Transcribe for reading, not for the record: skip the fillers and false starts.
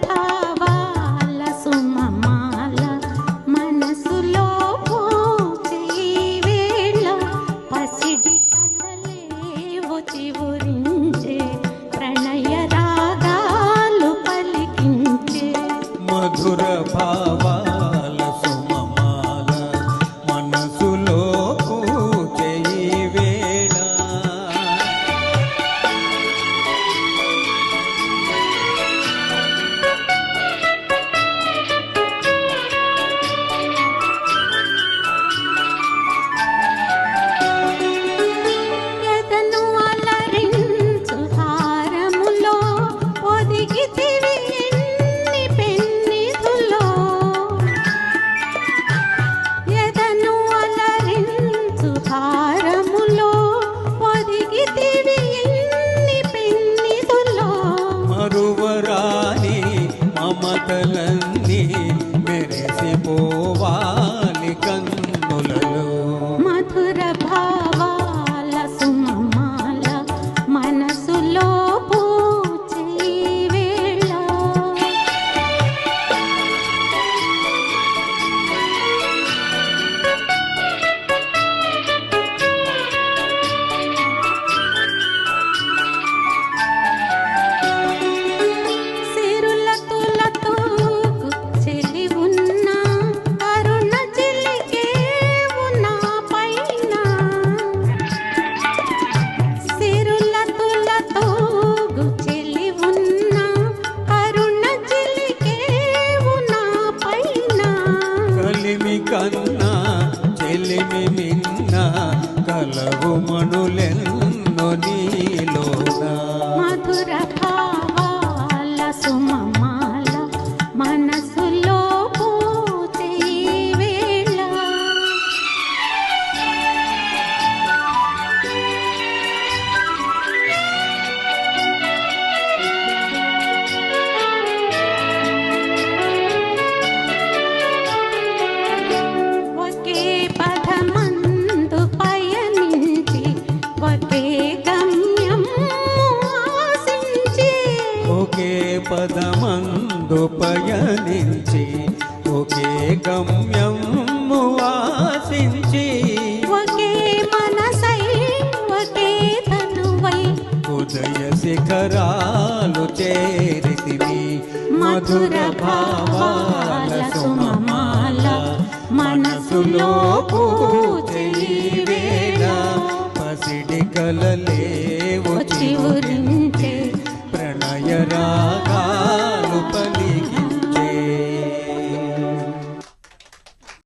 భావాల సుమమాల మనసులో పూచే వేళ పసిడి కలలేవో చివురించే ప్రణయ రాగాలు పలికించే మధుర భావాల సుమమాల మనసులో పూచే వేళ ఎదను అలరించు హారములో ఒదిగితివి ఎన్ని పెన్నిధులో ఎదను అలరించు హారములో ఒదిగితివి ఎన్ని పెన్నిధులో మరువరాని మమతలన్నీ మెరిసిపోవాలి కన్నులలో మధుర భావాల సుమమాల మనసులో పూచే వేళ సిరుల తులతో చెలి ఉన్న కరుణ చిలికే ఉన్న పైన సిరుల తులతో చెలి ఉన్న కరుణ చిలికే ఉన్న పైన కలిమి కన్నా చెలిమి మిన్న కలవు మణులెన్నో నీలోనా మధుర భావాల సుమమాల మనసులో పూచే వేళ ఒకే పదమందు పయనించి ఒకే గమ్యం ఆశించి ఒకే పదమందు పయనించి ఒకే గమ్యం ఆశించి ఒకే మనసై ఒకే తనువై ఉదయ శిఖరాలు చేరితివి మధుర భావాల సుమమాల మనసులో పూచే వేళ పసిడి కలలేవో చివురించే ప్రణయ రాగా